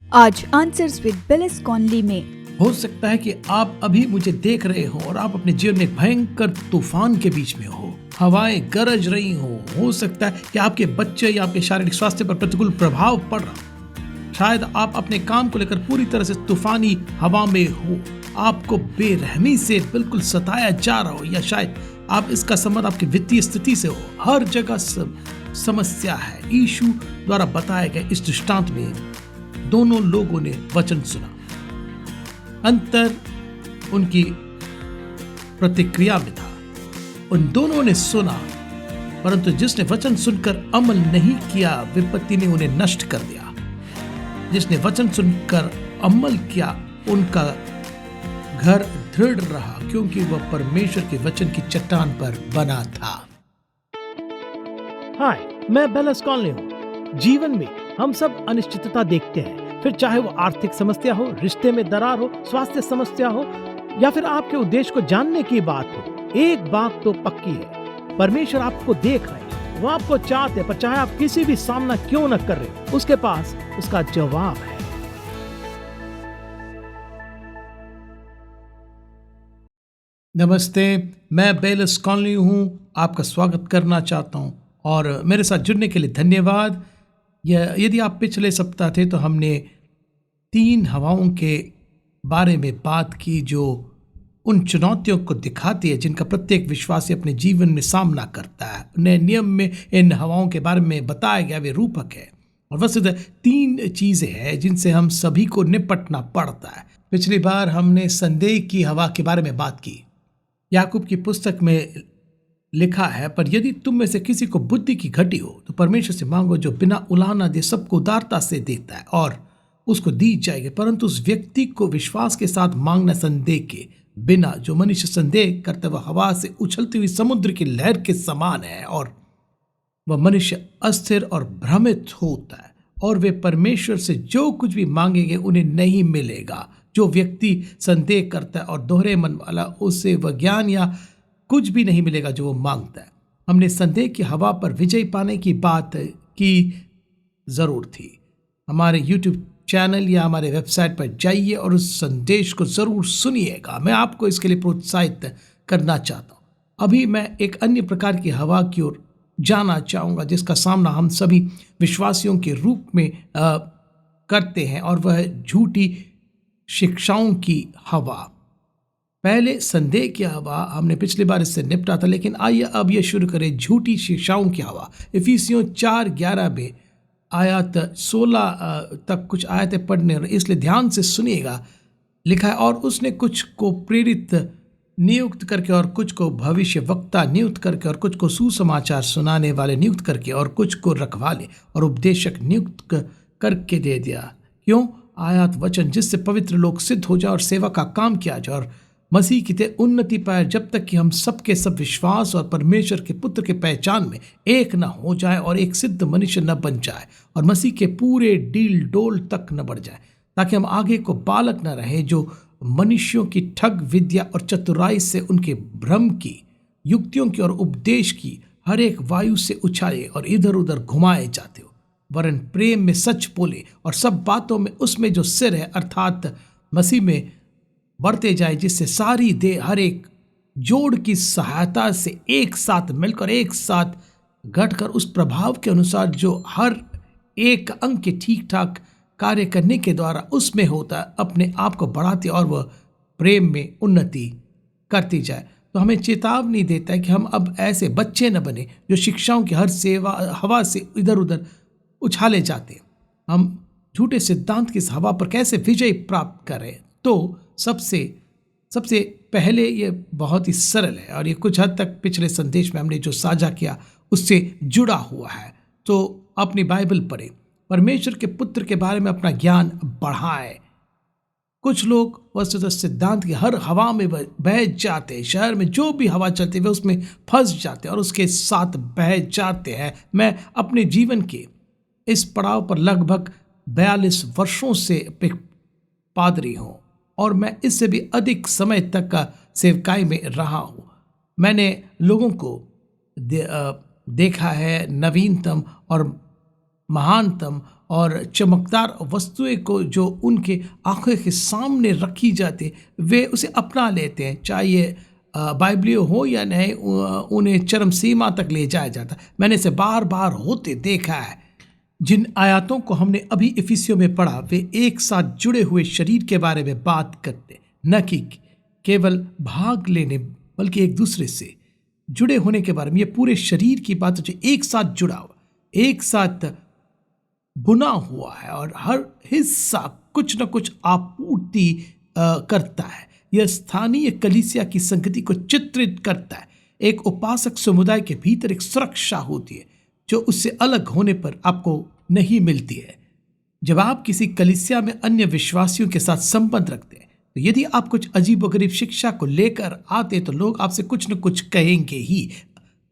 आज answers with बिलिस Conley में हो सकता है कि आप अभी मुझे देख रहे हो और आप अपने जीवन में एक भयंकर तूफान के बीच में हो, हवाएं गरज रही हो सकता है कि आपके बच्चे या आपके शारीरिक स्वास्थ्य पर प्रतिकूल प्रभाव पड़ रहा हो। शायद आप अपने काम को लेकर पूरी तरह से तूफानी हवा में हो, आपको बेरहमी से बिल्कुल सताया जा रहा हो, या शायद आप इसका संबंध आपकी वित्तीय स्थिति से हो। हर जगह समस्या है। यीशु द्वारा बताए गए इस दृष्टांत में दोनों लोगों ने वचन सुना। अंतर उनकी प्रतिक्रिया में था। उन दोनों ने सुना, परंतु जिसने वचन सुनकर अमल नहीं किया, विपत्ति ने उन्हें नष्ट कर दिया। जिसने वचन सुनकर अमल किया, उनका घर दृढ़ रहा, क्योंकि वह परमेश्वर के वचन की चट्टान पर बना था। हाय, मैं बिलिस कॉनली हूँ। जीवन में हम सब अनिश्चितता देखते हैं, फिर चाहे वो आर्थिक समस्या हो, रिश्ते में दरार हो, स्वास्थ्य समस्या हो, या फिर आपके उद्देश्य को जानने की बात हो। एक बात तो पक्की है, परमेश्वर आपको देख रहे हैं, वो आपको चाहते हैं, पर चाहे आप किसी भी सामना क्यों न कर रहे, उसके पास उसका जवाब है। नमस्ते, मैं बिलिस कॉनली हूँ, आपका स्वागत करना चाहता हूँ और मेरे साथ जुड़ने के लिए धन्यवाद। यदि आप पिछले सप्ताह थे तो हमने 3 हवाओं के बारे में बात की जो उन चुनौतियों को दिखाती है जिनका प्रत्येक विश्वासी अपने जीवन में सामना करता है। नए नियम में इन हवाओं के बारे में बताया गया, वे रूपक है और वस्तुतः 3 चीज़ें हैं जिनसे हम सभी को निपटना पड़ता है। पिछली बार हमने संदेह की हवा के बारे में बात की। याकूब की पुस्तक में लिखा है, पर यदि तुम में से किसी को बुद्धि की घटी हो तो परमेश्वर से मांगो, जो बिना उलाहना दे सबको उदारता से देता है, और उसको दी जाएगी। परंतु उस व्यक्ति को विश्वास के साथ मांगना संदेह के बिना। जो मनुष्य संदेह करता है वह हवा से उछलती हुई समुद्र की लहर के समान है, और वह मनुष्य अस्थिर और भ्रमित होता है, और वे परमेश्वर से जो कुछ भी मांगेंगे उन्हें नहीं मिलेगा। जो व्यक्ति संदेह करता है और दोहरे मन वाला, उससे वह ज्ञान या कुछ भी नहीं मिलेगा जो वो मांगता है। हमने संदेह की हवा पर विजय पाने की बात की जरूर थी। हमारे YouTube चैनल या हमारे वेबसाइट पर जाइए और उस संदेश को जरूर सुनिएगा। मैं आपको इसके लिए प्रोत्साहित करना चाहता हूँ। अभी मैं एक अन्य प्रकार की हवा की ओर जाना चाहूँगा जिसका सामना हम सभी विश्वासियों के रूप में करते हैं, और वह झूठी शिक्षाओं की हवा। पहले संदेह की हवा, हमने पिछली बार इससे निपटा था, लेकिन आइए अब यह शुरू करें झूठी शिक्षाओं की हवा। इफिसियों 4:11 में आयत 16 तक कुछ आयतें पढ़ने, और इसलिए ध्यान से सुनिएगा। लिखा है, और उसने कुछ को प्रेरित नियुक्त करके, और कुछ को भविष्य वक्ता नियुक्त करके, और कुछ को सुसमाचार सुनाने वाले नियुक्त करके, और कुछ को रखवाले और उपदेशक नियुक्त करके दे दिया। क्यों? आयत वचन, जिससे पवित्र लोग सिद्ध हो जाए और सेवा का काम किया जाए और मसीह की उन्नति पाए, जब तक कि हम सबके सब विश्वास और परमेश्वर के पुत्र के पहचान में एक न हो जाए और एक सिद्ध मनुष्य न बन जाए, और मसीह के पूरे डील डोल तक न बढ़ जाए, ताकि हम आगे को बालक न रहे जो मनुष्यों की ठग विद्या और चतुराई से, उनके भ्रम की, युक्तियों की और उपदेश की हर एक वायु से उछाले और इधर उधर घुमाए जाते हो, वरन प्रेम में सच बोले और सब बातों में उसमें जो सिर है अर्थात मसीह में बढ़ते जाए, जिससे सारी देह हर एक जोड़ की सहायता से एक साथ मिलकर, एक साथ घटकर उस प्रभाव के अनुसार जो हर एक अंग के ठीक ठाक कार्य करने के द्वारा उसमें होता है, अपने आप को बढ़ाती और वह प्रेम में उन्नति करती जाए। तो हमें चेतावनी देता है कि हम अब ऐसे बच्चे न बने जो शिक्षाओं की हर सेवा हवा से इधर उधर उछाले जाते हैं। हम झूठे सिद्धांत की इस हवा पर कैसे विजय प्राप्त करें? तो सबसे पहले ये बहुत ही सरल है, और ये कुछ हद तक पिछले संदेश में हमने जो साझा किया उससे जुड़ा हुआ है। तो अपनी बाइबल पढ़े, परमेश्वर के पुत्र के बारे में अपना ज्ञान बढ़ाएं। कुछ लोग वस्तुतः सिद्धांत की हर हवा में बह जाते हैं। शहर में जो भी हवा चलती है वे उसमें फंस जाते हैं और उसके साथ बह जाते हैं। मैं अपने जीवन के इस पड़ाव पर लगभग 42 वर्षों से पादरी हूँ, और मैं इससे भी अधिक समय तक का सेवकाई में रहा हूँ। मैंने लोगों को देखा है, नवीनतम और महानतम और चमकदार वस्तुएं को जो उनके आंखों के सामने रखी जाती वे उसे अपना लेते हैं, चाहे ये बाइबलीय हो या नहीं, उन्हें चरम सीमा तक ले जाया जाता। मैंने इसे बार बार होते देखा है। जिन आयतों को हमने अभी इफिसियों में पढ़ा वे एक साथ जुड़े हुए शरीर के बारे में बात करते, न कि केवल भाग लेने बल्कि एक दूसरे से जुड़े होने के बारे में। ये पूरे शरीर की बात जो एक साथ जुड़ा हुआ, एक साथ बुना हुआ है और हर हिस्सा कुछ न कुछ आपूर्ति करता है। यह स्थानीय कलीसिया की संगति को चित्रित करता है। एक उपासक समुदाय के भीतर एक सुरक्षा होती है जो उससे अलग होने पर आपको नहीं मिलती है। जब आप किसी कलीसिया में अन्य विश्वासियों के साथ संबंध रखते हैं तो यदि आप कुछ अजीबोगरीब शिक्षा को लेकर आते तो लोग आपसे कुछ न कुछ कहेंगे ही,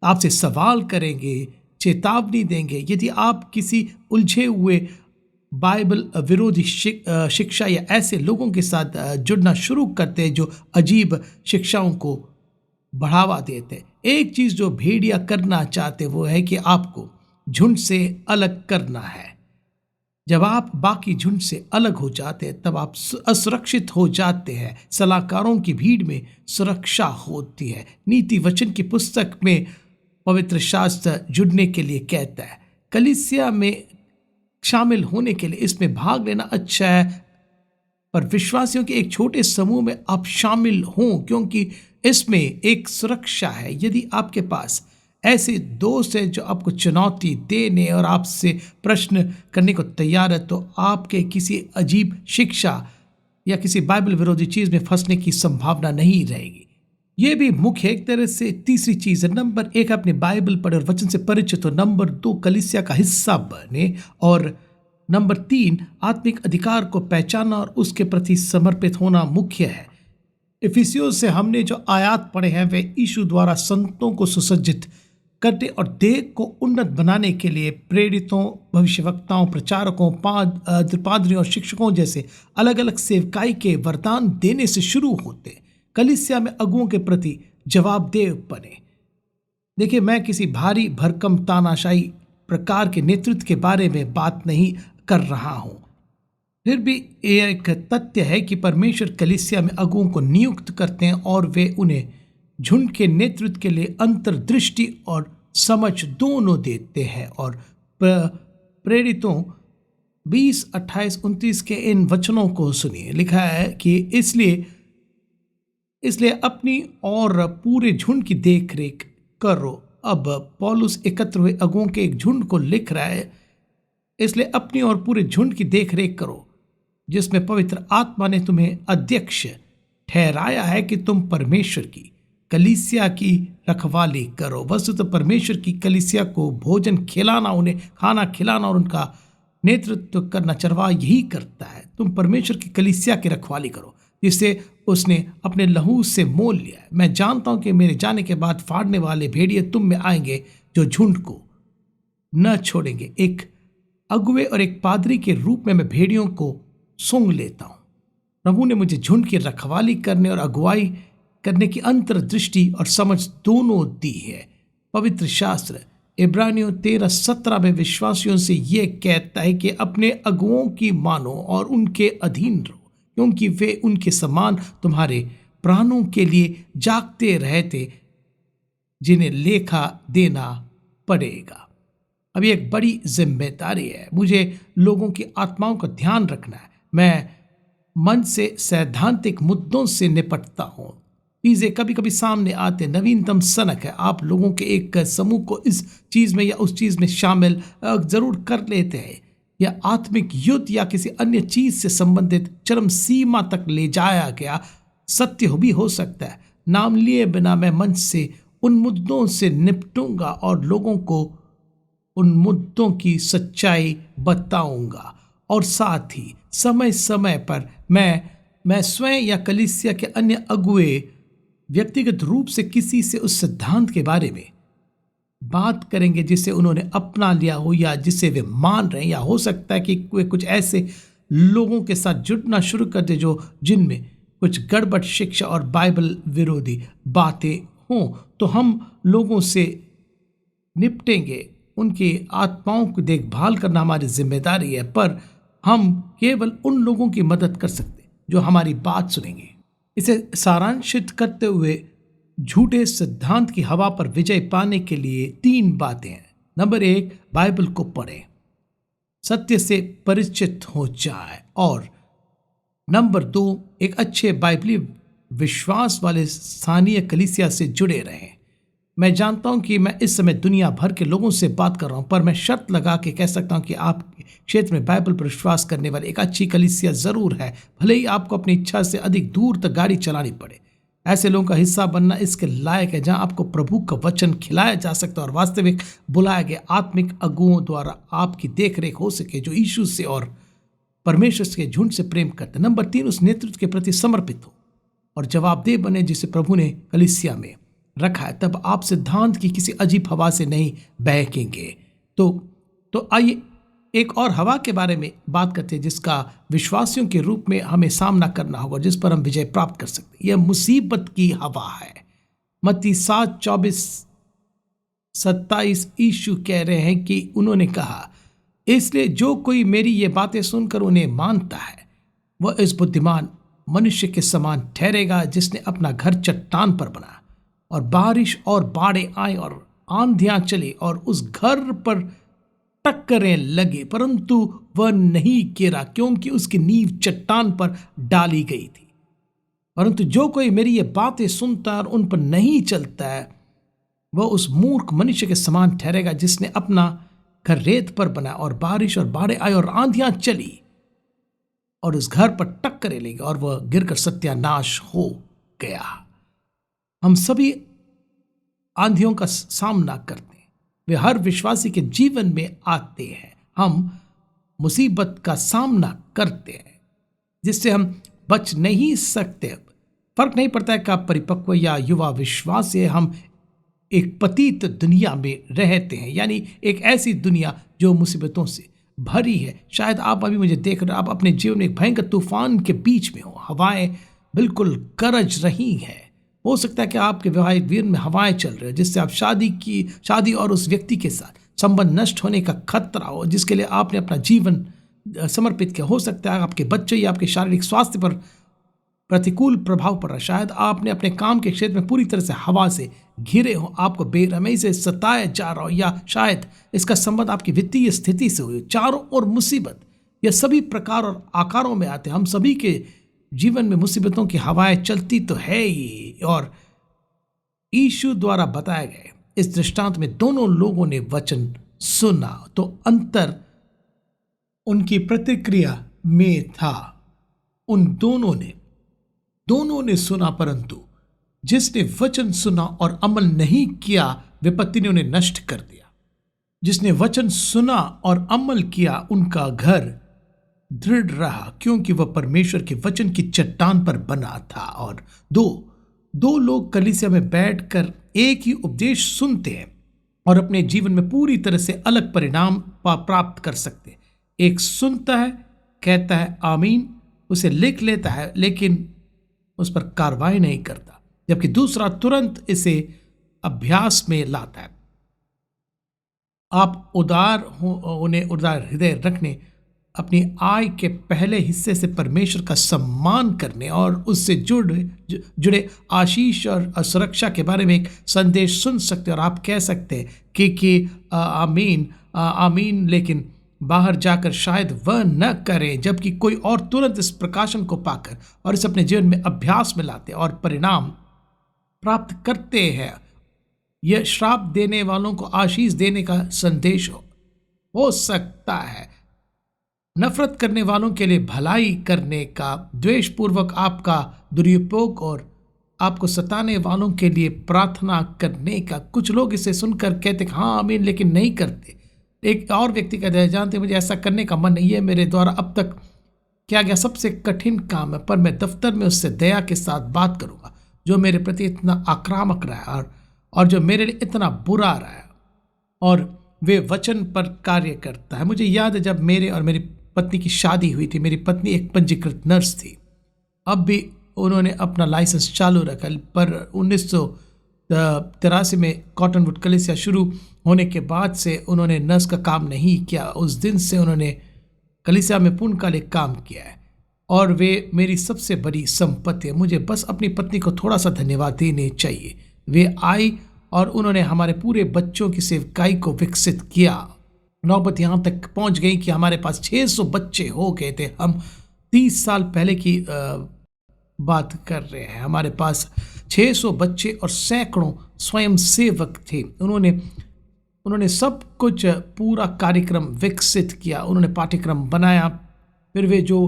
आपसे सवाल करेंगे, चेतावनी देंगे। यदि आप किसी उलझे हुए बाइबल विरोधी शिक्षा या ऐसे लोगों के साथ जुड़ना शुरू करते हैं जो अजीब शिक्षाओं को बढ़ावा देते हैं, एक चीज़ जो भेड़िया करना चाहते वो है कि आपको झुंड से अलग करना है। जब आप बाकी झुंड से अलग हो जाते हैं तब आप असुरक्षित हो जाते हैं। सलाहकारों की भीड़ में सुरक्षा होती है। नीति वचन की पुस्तक में पवित्र शास्त्र जुड़ने के लिए कहता है, कलीसिया में शामिल होने के लिए इसमें भाग लेना अच्छा है, पर विश्वासियों के एक छोटे समूह में आप शामिल हों क्योंकि इसमें एक सुरक्षा है। यदि आपके पास ऐसे दोस्त हैं जो आपको चुनौती देने और आपसे प्रश्न करने को तैयार है तो आपके किसी अजीब शिक्षा या किसी बाइबल विरोधी चीज़ में फंसने की संभावना नहीं रहेगी। ये भी मुख्य एक तरह से तीसरी चीज़ है। नंबर 1 अपने बाइबल पढ़े और वचन से परिचित हो। नंबर 2 कलीसिया का हिस्सा बने। और नंबर 3 आत्मिक अधिकार को पहचानना और उसके प्रति समर्पित होना मुख्य है। इफिसियों से हमने जो आयात पढ़े हैं वे यीशु द्वारा संतों को सुसज्जित करने और देह को उन्नत बनाने के लिए प्रेरितों, भविष्यवक्ताओं, प्रचारकों, पादरियों और शिक्षकों जैसे अलग अलग सेवकाई के वरदान देने से शुरू होते। कलीसिया में अगुओं के प्रति जवाबदेह बने। देखिए, मैं किसी भारी भरकम तानाशाही प्रकार के नेतृत्व के बारे में बात नहीं कर रहा हूं। फिर भी यह एक तथ्य है कि परमेश्वर कलीसिया में अगुओं को नियुक्त करते हैं और वे उन्हें झुंड के नेतृत्व के लिए अंतर्दृष्टि और समझ दोनों देते हैं। और प्रेरितों 20, 28, 29 के इन वचनों को सुनिए। लिखा है कि इसलिए अपनी और पूरे झुंड की देखरेख करो। अब पौलुस एकत्र हुए अगुओं के एक झुंड को लिख रहा है। इसलिए अपनी और पूरे झुंड की देखरेख करो जिसमें पवित्र आत्मा ने तुम्हें अध्यक्ष ठहराया है कि तुम परमेश्वर की कलीसिया की रखवाली करो। वस्तुतः तो परमेश्वर की कलीसिया को भोजन खिलाना, उन्हें खाना खिलाना और उनका नेतृत्व करना चरवाहा यही करता है। तुम परमेश्वर की कलीसिया की रखवाली करो जिसे उसने अपने लहू से मोल लिया है। मैं जानता हूं कि मेरे जाने के बाद फाड़ने वाले भेड़िए तुम में आएंगे जो झुंड को न छोड़ेंगे। एक अगुवे और एक पादरी के रूप में मैं भेड़ियों को सूंघ लेता हूं। प्रभु ने मुझे झुंड की रखवाली करने और अगुवाई करने की अंतर्दृष्टि और समझ दोनों दी है। पवित्र शास्त्र इब्रानियों 13:17 में विश्वासियों से यह कहता है कि अपने अगुओं की मानो और उनके अधीन रहो क्योंकि वे उनके समान तुम्हारे प्राणों के लिए जागते रहते जिन्हें लेखा देना पड़ेगा। अब ये एक बड़ी जिम्मेदारी है। मुझे लोगों की आत्माओं का ध्यान रखना है। मैं मन से सैद्धांतिक मुद्दों से निपटता हूँ। चीज़ें कभी कभी सामने आते, नवीनतम सनक है। आप लोगों के एक समूह को इस चीज़ में या उस चीज़ में शामिल जरूर कर लेते हैं या आत्मिक युद्ध या किसी अन्य चीज़ से संबंधित चरम सीमा तक ले जाया गया सत्य भी हो सकता है। नाम लिए बिना मैं मंच से उन मुद्दों से निपटूंगा और लोगों को उन मुद्दों की सच्चाई बताऊंगा और साथ ही समय समय पर मैं स्वयं या कलीसिया के अन्य अगुए व्यक्तिगत रूप से किसी से उस सिद्धांत के बारे में बात करेंगे जिसे उन्होंने अपना लिया हो या जिसे वे मान रहे हैं, या हो सकता है कि वे कुछ ऐसे लोगों के साथ जुड़ना शुरू कर दे जो जिनमें कुछ गड़बड़ शिक्षा और बाइबल विरोधी बातें हों। तो हम लोगों से निपटेंगे उनकी आत्माओं की देखभाल करना हमारी जिम्मेदारी है, पर हम केवल उन लोगों की मदद कर सकते हैं जो हमारी बात सुनेंगे। इसे सारांशित करते हुए झूठे सिद्धांत की हवा पर विजय पाने के लिए 3 बातें हैं। नंबर 1, बाइबल को पढ़ें, सत्य से परिचित हो जाए। और नंबर 2, एक अच्छे बाइबली विश्वास वाले स्थानीय कलीसिया से जुड़े रहें। मैं जानता हूं कि मैं इस समय दुनिया भर के लोगों से बात कर रहा हूं, पर मैं शर्त लगा के कह सकता हूं कि आपके क्षेत्र में बाइबल पर विश्वास करने वाली एक अच्छी कलीसिया जरूर है, भले ही आपको अपनी इच्छा से अधिक दूर तक गाड़ी चलानी पड़े। ऐसे लोगों का हिस्सा बनना इसके लायक है जहां आपको प्रभु का वचन खिलाया जा सकता है और वास्तविक बुलाए गए आत्मिक अगुओं द्वारा आपकी देखरेख हो सके जो यीशु से और परमेश्वर के झुंड से प्रेम करते। नंबर 3, उस नेतृत्व के प्रति समर्पित हो और जवाबदेह बने जिसे प्रभु ने कलीसिया में रखा है। तब आप सिद्धांत की किसी अजीब हवा से नहीं बहकेंगे। तो आइए एक और हवा के बारे में बात करते हैं जिसका विश्वासियों के रूप में हमें सामना करना होगा, जिस पर हम विजय प्राप्त कर सकते हैं। यह मुसीबत की हवा है। मत्ती 7:24-27 यीशु कह रहे हैं कि उन्होंने कहा, इसलिए जो कोई मेरी ये बातें सुनकर उन्हें मानता है वह इस बुद्धिमान मनुष्य के समान ठहरेगा जिसने अपना घर चट्टान पर बनाया और बारिश और बाढ़ें आई और आंधियां चली और उस घर पर टक्करें लगे, परंतु वह नहीं गिरा क्योंकि उसकी नींव चट्टान पर डाली गई थी। परंतु जो कोई मेरी ये बातें सुनता है और उन पर नहीं चलता है वह उस मूर्ख मनुष्य के समान ठहरेगा जिसने अपना घर रेत पर बनाया और बारिश और बाढ़ें आई और आंधियां चली और उस घर पर टक्करें लगी और वह गिरकर सत्यानाश हो गया। हम सभी आंधियों का सामना करते हैं, वे हर विश्वासी के जीवन में आते हैं। हम मुसीबत का सामना करते हैं जिससे हम बच नहीं सकते। फर्क नहीं पड़ता है कि आप परिपक्व या युवा विश्वासी है, हम एक पतित दुनिया में रहते हैं, यानी एक ऐसी दुनिया जो मुसीबतों से भरी है। शायद आप अभी मुझे देख रहे, आप अपने जीवन में एक भयंकर तूफान के बीच में हो, हवाएं बिल्कुल गरज रही हैं। हो सकता है कि आपके वैवाहिक जीवन में हवाएं चल रही हो जिससे आप शादी और उस व्यक्ति के साथ संबंध नष्ट होने का खतरा हो जिसके लिए आपने अपना जीवन समर्पित किया। हो सकता है आपके बच्चे या आपके शारीरिक स्वास्थ्य पर प्रतिकूल प्रभाव पड़ रहा है। शायद आपने अपने काम के क्षेत्र में पूरी तरह से हवा से घिरे हो, आपको बेरहमी से सताया जा रहा हो, या शायद इसका संबंध आपकी वित्तीय स्थिति से हो। चारों ओर मुसीबत, यह सभी प्रकार और आकारों में आते हैं। हम सभी के जीवन में मुसीबतों की हवाएं चलती तो है ही। और यीशु द्वारा बताए गए इस दृष्टांत में दोनों लोगों ने वचन सुना, तो अंतर उनकी प्रतिक्रिया में था। उन दोनों ने सुना, परंतु जिसने वचन सुना और अमल नहीं किया विपत्ति ने उन्हें नष्ट कर दिया। जिसने वचन सुना और अमल किया उनका घर दृढ़ रहा क्योंकि वह परमेश्वर के वचन की चट्टान पर बना था। और दो लोग कलीसिया में बैठकर एक ही उपदेश सुनते हैं और अपने जीवन में पूरी तरह से अलग परिणाम प्राप्त कर सकते हैं। एक सुनता है, कहता है आमीन, उसे लिख लेता है लेकिन उस पर कार्रवाई नहीं करता, जबकि दूसरा तुरंत इसे अभ्यास में लाता है। आप उन्हें उदार हृदय रखने, अपनी आय के पहले हिस्से से परमेश्वर का सम्मान करने और उससे जुड़े आशीष और सुरक्षा के बारे में एक संदेश सुन सकते हैं। और आप कह सकते हैं कि आमीन, लेकिन बाहर जाकर शायद वह न करें, जबकि कोई और तुरंत इस प्रकाशन को पाकर और इस अपने जीवन में अभ्यास में लाते और परिणाम प्राप्त करते हैं। यह श्राप देने वालों को आशीष देने का संदेश हो सकता है। नफरत करने वालों के लिए भलाई करने का, द्वेषपूर्वक आपका दुरुपयोग और आपको सताने वालों के लिए प्रार्थना करने का। कुछ लोग इसे सुनकर कहते हाँ आमीन, लेकिन नहीं करते। एक और व्यक्ति कहता है जानते मुझे ऐसा करने का मन नहीं है, मेरे द्वारा अब तक किया गया सबसे कठिन काम है, पर मैं दफ्तर में उससे दया के साथ बात करूंगा जो मेरे प्रति इतना आक्रामक रहा है और जो मेरे लिए इतना बुरा रहा है, और वे वचन पर कार्य करता है। मुझे याद है जब मेरे और मेरी पत्नी की शादी हुई थी, मेरी पत्नी एक पंजीकृत नर्स थी। अब भी उन्होंने अपना लाइसेंस चालू रखा, पर 83 में कॉटनवुड कलीसिया शुरू होने के बाद से उन्होंने नर्स का काम नहीं किया। उस दिन से उन्होंने कलीसिया में पूर्णकालिक काम किया है और वे मेरी सबसे बड़ी संपत्ति है। मुझे बस अपनी पत्नी को थोड़ा सा धन्यवाद देने चाहिए। वे आई और उन्होंने हमारे पूरे बच्चों की सेवकाई को विकसित किया। नौबत यहाँ तक पहुँच गई कि हमारे पास 600 बच्चे हो गए थे। हम 30 साल पहले की बात कर रहे हैं। हमारे पास 600 बच्चे और सैकड़ों स्वयंसेवक थे। उन्होंने सब कुछ पूरा कार्यक्रम विकसित किया। उन्होंने पाठ्यक्रम बनाया। फिर वे जो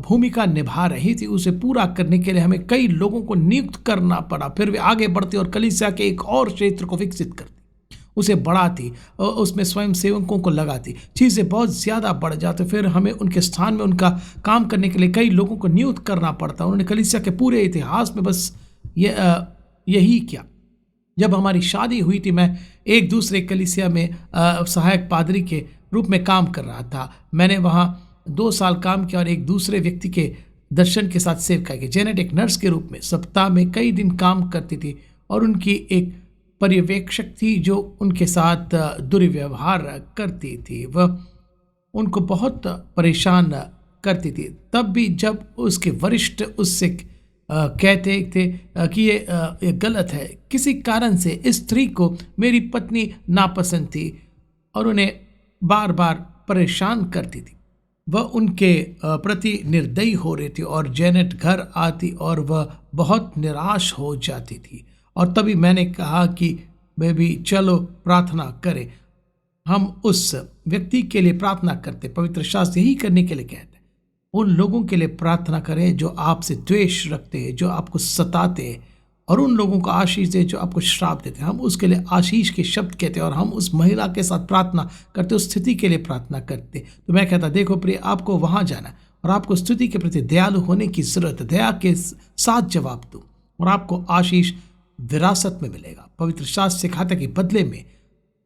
भूमिका निभा रही थी उसे पूरा करने के लिए हमें कई लोगों को नियुक्त करना पड़ा। फिर वे आगे बढ़ते और कलीसिया के एक और क्षेत्र को विकसित करते, उसे बढ़ाती, उसमें स्वयं सेवकों को लगाती। चीज़ें बहुत ज़्यादा बढ़ जाती। फिर हमें उनके स्थान में उनका काम करने के लिए कई लोगों को नियुक्त करना पड़ता। उन्होंने कलीसिया के पूरे इतिहास में बस यही किया। जब हमारी शादी हुई थी, मैं एक दूसरे कलीसिया में सहायक पादरी के रूप में काम कर रहा था। मैंने वहाँ 2 साल काम किया और एक दूसरे व्यक्ति के दर्शन के साथ सेवकाई की। जेनेट एक नर्स के रूप में सप्ताह में कई दिन काम करती थी और उनकी एक पर्यवेक्षक थी जो उनके साथ दुर्व्यवहार करती थी। वह उनको बहुत परेशान करती थी। तब भी जब उसके वरिष्ठ उससे कहते थे कि ये गलत है, किसी कारण से इस स्त्री को मेरी पत्नी नापसंद थी और उन्हें बार बार परेशान करती थी। वह उनके प्रति निर्दयी हो रही थी और जेनेट घर आती और वह बहुत निराश हो जाती थी। और तभी मैंने कहा कि बेबी चलो प्रार्थना करें। हम उस व्यक्ति के लिए प्रार्थना करते। पवित्र शास्त्र यही करने के लिए कहते हैं। उन लोगों के लिए प्रार्थना करें जो आपसे द्वेष रखते हैं, जो आपको सताते हैं, और उन लोगों को आशीष दे जो आपको श्राप देते हैं। हम उसके लिए आशीष के शब्द कहते हैं और हम उस महिला के साथ प्रार्थना करते, उस स्थिति के लिए प्रार्थना करते। तो मैं कहता, देखो प्रिय, आपको वहाँ जाना है और आपको स्थिति के प्रति दयालु होने की जरूरत है। दया के साथ जवाब दो और आपको आशीष विरासत में मिलेगा। पवित्र शास्त्र सिखाता है कि बदले में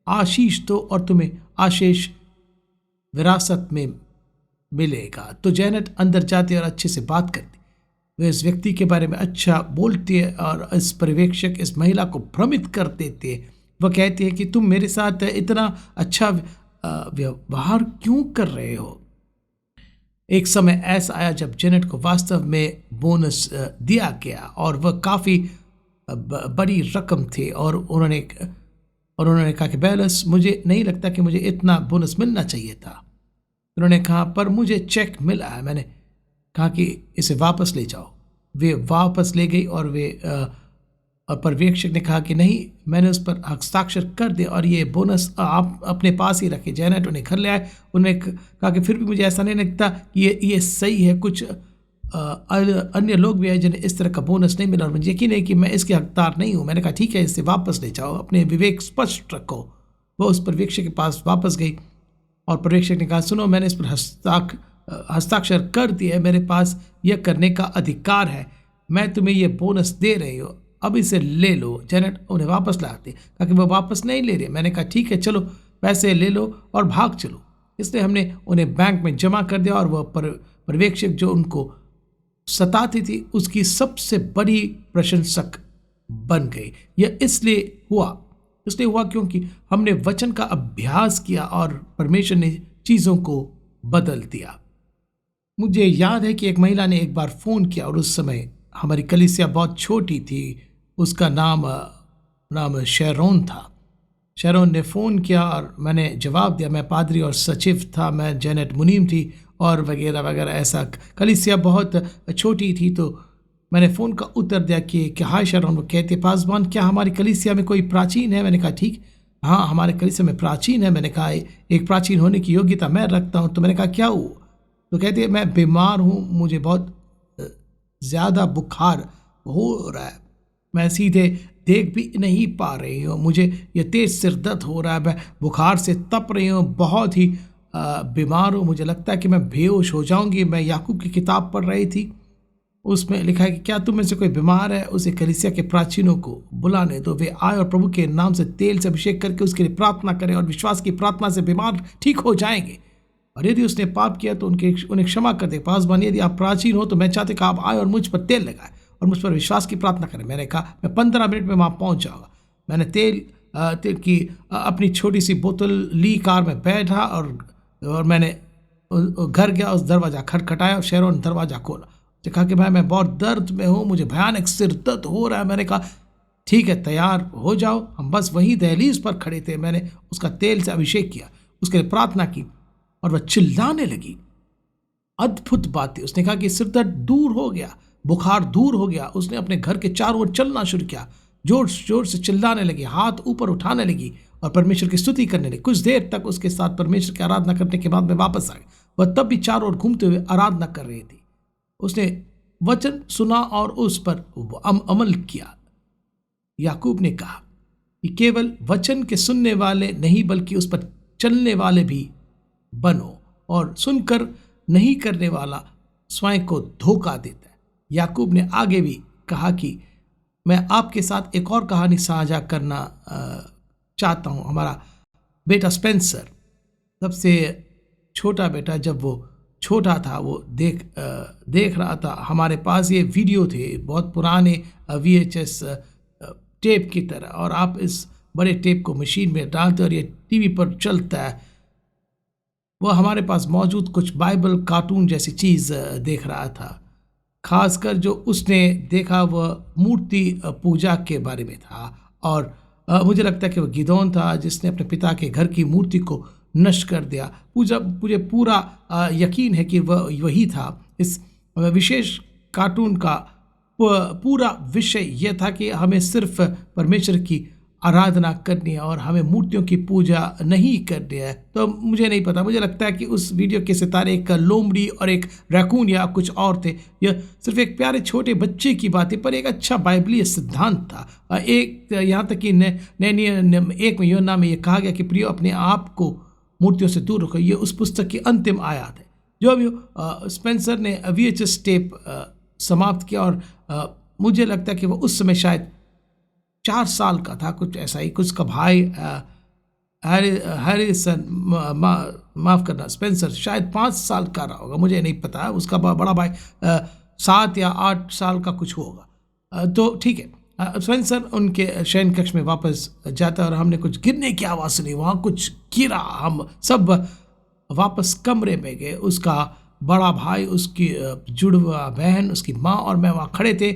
आशीष दो और तुम्हें आशीष विरासत में मिलेगा। तो जेनेट अंदर जाती और अच्छे से बात करती। वे इस व्यक्ति के बारे में अच्छा बोलती है और इस पर्यवेक्षक, इस महिला को भ्रमित कर देते हैं। वह कहती है कि तुम मेरे साथ इतना अच्छा व्यवहार क्यों कर रहे हो। एक समय ऐसा आया जब जेनेट को वास्तव में बोनस दिया गया और वह काफ़ी बड़ी रकम थी और उन्होंने कहा कि बेलस, मुझे नहीं लगता कि मुझे इतना बोनस मिलना चाहिए था। उन्होंने कहा, पर मुझे चेक मिला है। मैंने कहा कि इसे वापस ले जाओ। वे वापस ले गई और पर्यवेक्षक ने कहा कि नहीं, मैंने उस पर हस्ताक्षर कर दिया और ये बोनस आप अपने पास ही रखे। जेनेट उन्हें घर ले आए। उन्होंने कहा कि फिर भी मुझे ऐसा नहीं लगता कि ये सही है। कुछ अन्य लोग भी हैं जिन्हें इस तरह का बोनस नहीं मिला और मुझे यकीन है कि मैं इसके हकदार नहीं हूँ। मैंने कहा ठीक है, इसे वापस ले जाओ, अपने विवेक स्पष्ट रखो। वो उस पर्यवेक्षक के पास वापस गई और पर्यवेक्षक ने कहा, सुनो, मैंने इस पर हस्ताक्षर कर दिया है, मेरे पास यह करने का अधिकार है। मैं तुम्हें यह बोनस दे रही हूँ, अब इसे ले लो। जेनेट उन्हें वापस लाते, कहा कि वो वापस नहीं ले रहे। मैंने कहा ठीक है, चलो पैसे ले लो और भाग चलो। इसलिए हमने उन्हें बैंक में जमा कर दिया और वह पर्यवेक्षक जो उनको सताती थी उसकी सबसे बड़ी प्रशंसक बन गई। यह इसलिए हुआ क्योंकि हमने वचन का अभ्यास किया और परमेश्वर ने चीज़ों को बदल दिया। मुझे याद है कि एक महिला ने एक बार फ़ोन किया और उस समय हमारी कलीसिया बहुत छोटी थी। उसका नाम शेरोन था। शेरोन ने फ़ोन किया और मैंने जवाब दिया। मैं पादरी और सचिव था, मैं जेनेट मुनीम थी और वगैरह वगैरह। ऐसा कलीसिया बहुत छोटी थी। तो मैंने फ़ोन का उत्तर दिया कि हाय शेरोन। वो कहते, पासवान, क्या हमारी कलीसिया में कोई प्राचीन है? मैंने कहा ठीक, हाँ हमारे कलीसिया में प्राचीन है। मैंने कहा एक प्राचीन होने की योग्यता मैं रखता हूँ। तो मैंने कहा क्या हुआ? तो कहते, मैं बीमार हूँ, मुझे बहुत ज़्यादा बुखार हो रहा है, मैं सीधे देख भी नहीं पा रही हूँ, मुझे ये तेज़ सिर दर्द हो रहा है, मैं बुखार से तप रही हूँ, बहुत ही बीमार हूँ, मुझे लगता है कि मैं बेहोश हो जाऊँगी। मैं याकूब की किताब पढ़ रही थी, उसमें लिखा है कि क्या तुम में से कोई बीमार है, उसे कलीसिया के प्राचीनों को बुलाने दो, वे आए और प्रभु के नाम से तेल से अभिषेक करके उसके लिए प्रार्थना करें और विश्वास की प्रार्थना से बीमार ठीक हो जाएंगे। और यदि उसने पाप किया तो उन्हें क्षमा कर दे। पासवान, यदि आप प्राचीन हो तो मैं चाहते कि आप आए और मुझ पर तेल लगाए और मुझ पर विश्वास की प्रार्थना करें। मैंने कहा मैं 15 मिनट में वहाँ पहुँच जाऊँगा। मैंने तेल की अपनी छोटी सी बोतल ली, कार में बैठा और मैंने घर गया, उस दरवाज़ा खटखटाया और शेरों ने दरवाज़ा खोला। कहा कि मैं बहुत दर्द में हूँ, मुझे भयानक सिर दर्द हो रहा है। मैंने कहा ठीक है, तैयार हो जाओ। हम बस वहीं दहलीज पर खड़े थे। मैंने उसका तेल से अभिषेक किया, उसके लिए प्रार्थना की और वह चिल्लाने लगी। अद्भुत बात थी। उसने कहा कि सिर दर्द दूर हो गया, बुखार दूर हो गया। उसने अपने घर के चारों ओर चलना शुरू किया, जोर जोर से चिल्लाने लगी, हाथ ऊपर उठाने लगी और परमेश्वर की स्तुति करने लगी। कुछ देर तक उसके साथ परमेश्वर की आराधना करने के बाद मैं वापस आ गया। वह तब भी चारों ओर घूमते हुए आराधना कर रही थी। उसने वचन सुना और उस पर अमल किया। याकूब ने कहा कि केवल वचन के सुनने वाले नहीं बल्कि उस पर चलने वाले भी बनो, और सुनकर नहीं करने वाला स्वयं को धोखा देता है। याकूब ने आगे भी कहा कि मैं आपके साथ एक और कहानी साझा करना चाहता हूँ। हमारा बेटा स्पेंसर, सबसे छोटा बेटा, जब वो छोटा था वो देख रहा था। हमारे पास ये वीडियो थे, बहुत पुराने VHS टेप की तरह, और आप इस बड़े टेप को मशीन में डालते और ये टीवी पर चलता है। वह हमारे पास मौजूद कुछ बाइबल कार्टून जैसी चीज़ देख रहा था। खासकर जो उसने देखा वह मूर्ति पूजा के बारे में था, और मुझे लगता है कि वह गिदोन था जिसने अपने पिता के घर की मूर्ति को नष्ट कर दिया। मुझे पूरा यकीन है कि वह वही था। इस विशेष कार्टून का पूरा विषय यह था कि हमें सिर्फ परमेश्वर की आराधना करनी है और हमें मूर्तियों की पूजा नहीं करनी है। तो मुझे नहीं पता, मुझे लगता है कि उस वीडियो के सितारे एक लोमड़ी और एक रैकून या कुछ और थे। यह सिर्फ एक प्यारे छोटे बच्चे की बात है, पर एक अच्छा बाइबलीय सिद्धांत था। एक यहाँ तक कि एक योना में यह कहा गया कि प्रियो अपने आप को मूर्तियों से दूर रखो। ये उस पुस्तक की अंतिम आयत है। जो अभी स्पेंसर ने VHS टेप समाप्त किया, और मुझे लगता है कि वह उस समय शायद 4 साल का था, कुछ ऐसा ही। कुछ का भाई हैरिसन, माफ़ करना, स्पेंसर शायद 5 साल का रहा होगा, मुझे नहीं पता। उसका बड़ा भाई 7 या 8 साल का कुछ होगा। तो ठीक है, स्पेंसर उनके शयन कक्ष में वापस जाता है और हमने कुछ गिरने की आवाज़ सुनी। वहाँ कुछ गिरा, हम सब वापस कमरे में गए। उसका बड़ा भाई, उसकी जुड़वा बहन, उसकी माँ और मैं वहाँ खड़े थे,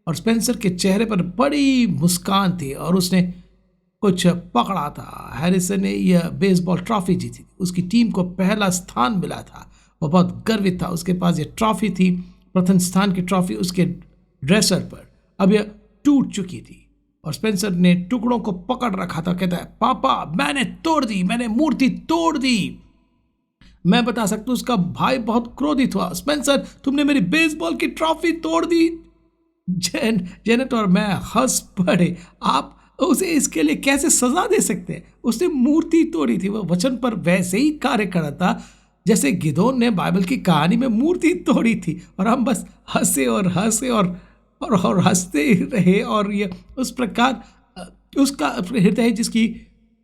और स्पेंसर के चेहरे पर बड़ी मुस्कान थी और उसने कुछ पकड़ा था। हैरिसन ने यह बेसबॉल ट्रॉफी जीती थी, उसकी टीम को पहला स्थान मिला था। वह बहुत गर्वित था। उसके पास ये ट्रॉफी थी, प्रथम स्थान की ट्रॉफी उसके ड्रेसर पर। अब यह टूट चुकी थी और स्पेंसर ने टुकड़ों को पकड़ रखा था। कहता है, पापा मैंने तोड़ दी, मैंने मूर्ति तोड़ दी। मैं बता सकता हूँ उसका भाई बहुत क्रोधित हुआ। स्पेंसर, तुमने मेरी बेसबॉल की ट्रॉफी तोड़ दी। जेनेट और मैं हंस पड़े। आप उसे इसके लिए कैसे सजा दे सकते हैं? उसने मूर्ति तोड़ी थी। वह वचन पर वैसे ही कार्य कर रहा था जैसे गिदोन ने बाइबल की कहानी में मूर्ति तोड़ी थी, और हम बस हंसे और हंसे और हंसते रहे। और ये उस प्रकार उसका हृदय जिसकी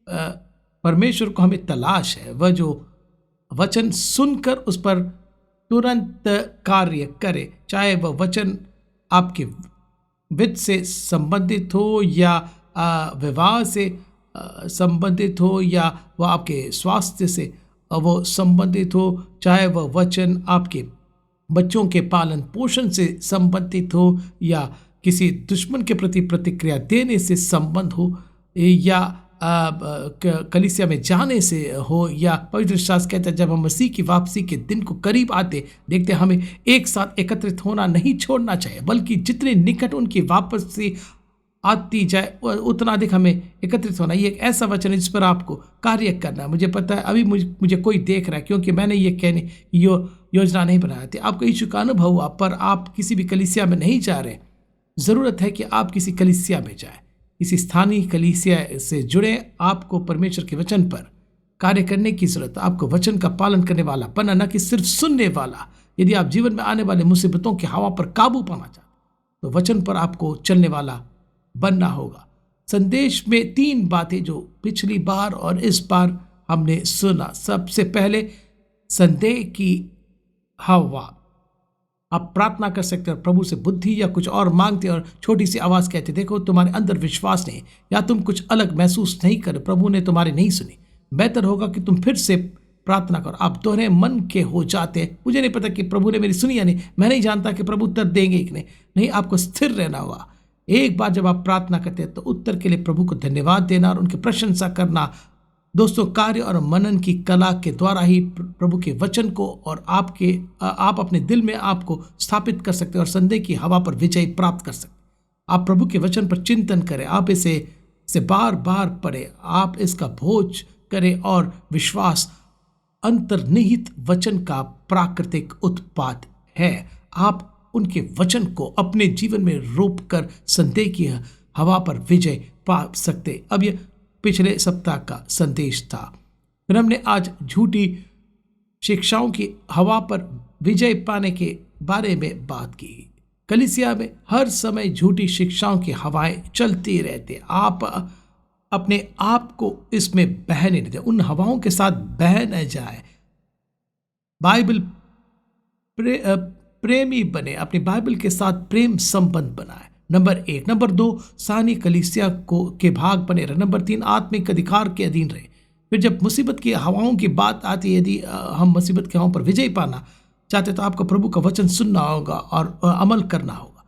परमेश्वर को हमें तलाश है, वह जो वचन सुनकर उस पर तुरंत कार्य करे, चाहे वह वचन आपके वित्त से संबंधित हो या विवाह से संबंधित हो, या वह आपके स्वास्थ्य से वो संबंधित हो, चाहे वह वचन आपके बच्चों के पालन पोषण से संबंधित हो, या किसी दुश्मन के प्रति प्रतिक्रिया देने से संबंध हो, या कलीसिया में जाने से हो, या पवित्र शास्त्र कहता है जब हम मसीह की वापसी के दिन को करीब आते देखते, हमें एक साथ एकत्रित होना नहीं छोड़ना चाहिए, बल्कि जितने निकट उनकी वापसी आती जाए उतना अधिक हमें एकत्रित होना। ये एक ऐसा वचन है जिस पर आपको कार्य करना है। मुझे पता है अभी मुझे कोई देख रहा है, क्योंकि मैंने ये कहने योजना नहीं बनाई थी। आपको यीशु का अनुभव हुआ, पर आप किसी भी कलीसिया में नहीं जा रहे। ज़रूरत है कि आप किसी कलीसिया में जाएं, किसी स्थानीय कलीसिया से जुड़े। आपको परमेश्वर के वचन पर कार्य करने की ज़रूरत है। आपको वचन का पालन करने वाला बनना, न कि सिर्फ सुनने वाला। यदि आप जीवन में आने वाले मुसीबतों की हवा पर काबू पाना चाहते तो वचन पर आपको चलने वाला बनना होगा। संदेश में 3 बातें जो पिछली बार और इस बार हमने सुना। सबसे पहले संदेह की हवा, आप प्रार्थना कर सकते हो और प्रभु से बुद्धि या कुछ और मांगते और छोटी सी आवाज़ कहते, देखो तुम्हारे अंदर विश्वास नहीं या तुम कुछ अलग महसूस नहीं कर, प्रभु ने तुम्हारी नहीं सुनी। बेहतर होगा कि तुम फिर से प्रार्थना करो। आप दोहरे मन के हो जाते हैं, मुझे नहीं पता कि प्रभु ने मेरी सुनी या नहीं, मैं नहीं जानता कि प्रभु उत्तर देंगे कि नहीं। आपको स्थिर रहना होगा। एक बार जब आप प्रार्थना करते हैं तो उत्तर के लिए प्रभु को धन्यवाद देना और उनकी प्रशंसा करना। दोस्तों, कार्य और मनन की कला के द्वारा ही प्रभु के वचन को और आप अपने दिल में आपको स्थापित कर सकते हैं और संदेह की हवा पर विजय प्राप्त कर सकते हैं। आप प्रभु के वचन पर चिंतन करें, आप इसे बार बार पढ़ें, आप इसका भोज करें और विश्वास अंतर्निहित वचन का प्राकृतिक उत्पाद है। आप उनके वचन को अपने जीवन में रोप कर संदेह की हवा पर विजय पा सकते। अब यह पिछले सप्ताह का संदेश था। फिर हमने आज झूठी शिक्षाओं की हवा पर विजय पाने के बारे में बात की। कलीसिया में हर समय झूठी शिक्षाओं की हवाएं चलती रहती। आप अपने आप को इसमें बहने न दें, उन हवाओं के साथ बह न जाए। बाइबल प्रेमी बने, अपनी बाइबल के साथ प्रेम संबंध बनाए। नंबर 1। नंबर 2, सानी कलीसिया के भाग बने रहे। नंबर 3, आत्मिक अधिकार के अधीन रहे। फिर जब मुसीबत की हवाओं की बात आती है, यदि हम मुसीबत की हवाओं पर विजय पाना चाहते तो आपको प्रभु का वचन सुनना होगा और अमल करना होगा।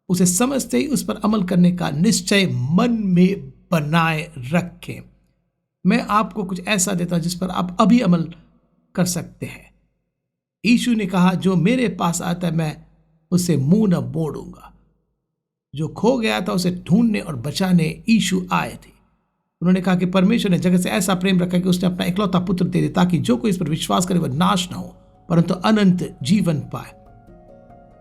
उसे समझते ही उस पर अमल करने का निश्चय मन में बनाए रखें। मैं आपको कुछ ऐसा देता हूं जिस पर आप अभी अमल कर सकते हैं। यीशु ने कहा, जो मेरे पास आता है मैं उसे मुंह न मोड़ूंगा। जो खो गया था उसे ढूंढने और बचाने यीशु आए थे। उन्होंने कहा कि परमेश्वर ने जगत से ऐसा प्रेम रखा कि उसने अपना इकलौता पुत्र दे दिया ताकि जो कोई इस पर विश्वास करे वह नाश न हो परंतु अनंत जीवन पाए।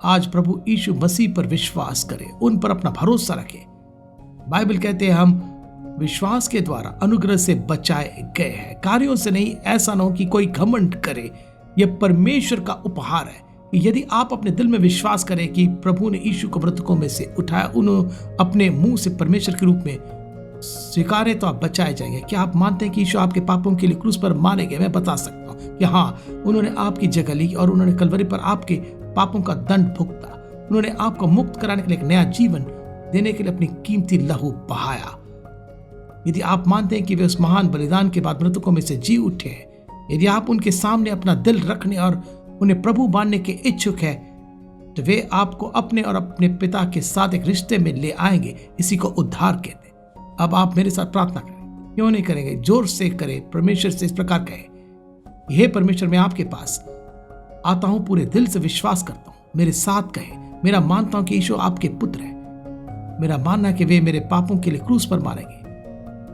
आज प्रभु यीशु मसीह पर विश्वास करें, उन पर अपना भरोसा रखें। बाइबल कहते हैं हम विश्वास के द्वारा अनुग्रह से बचाए गए हैं, कार्यों से नहीं। ऐसा न हो कि कोई घमंड करे। यह परमेश्वर का उपहार है। यदि आप अपने दिल में विश्वास करें कि प्रभु ने यीशु को मृतकों में से उठाया, उन्होंने अपने मुंह से परमेश्वर के रूप में स्वीकारे तो आप बचाए जाएंगे। क्या आप मानते हैं कि यीशु आपके पापों के लिए क्रूस पर मारे गए? मैं बता सकता हूँ कि हाँ, उन्होंने आपकी जगह ली और उन्होंने कलवरी पर आपके पापों का दंड भुगता। उन्होंने आपको मुक्त कराने के लिए एक नया जीवन देने के लिए अपनी कीमती लहू बहाया। यदि आप मानते हैं कि वे उस महान बलिदान के बाद मृतकों में से जी उठे हैं, यदि आप उनके सामने अपना दिल रखने और उन्हें प्रभु मानने के इच्छुक है, तो वे आपको अपने और अपने पिता के साथ एक रिश्ते में ले आएंगे। इसी को उद्धार कहते हैं। अब आप मेरे साथ प्रार्थना करें। क्यों नहीं करेंगे? जोर से करें। परमेश्वर से इस प्रकार कहें, हे परमेश्वर, मैं आपके पास आता हूं, पूरे दिल से विश्वास करता हूं। मेरे साथ कहें, मेरा मानता हूं कि यीशु आपके पुत्र है। मेरा मानना है कि वे मेरे पापों के लिए क्रूस पर मारेंगे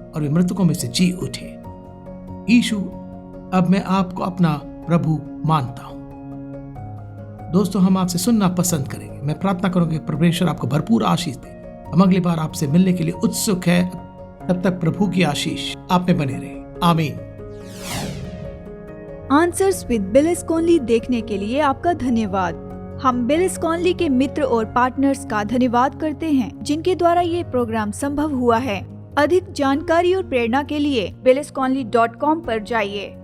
और वे मृतकों में से जी उठे। यीशु, अब मैं आपको अपना प्रभु मानता हूं। दोस्तों, हम आपसे सुनना पसंद करेंगे। मैं प्रार्थना करूंगा कि परमेश्वर आपको भरपूर आशीष दे। हम अगली बार आपसे मिलने के लिए उत्सुक है। तब तक प्रभु की आशीष आप में बने रहे। आमीन। आंसर्स विद बिलिस कॉनली देखने के लिए आपका धन्यवाद। हम बिलिस कॉनली के मित्र और पार्टनर्स का धन्यवाद करते हैं जिनके द्वारा ये प्रोग्राम संभव हुआ है। अधिक जानकारी और प्रेरणा के लिए billisconley.com पर जाइए।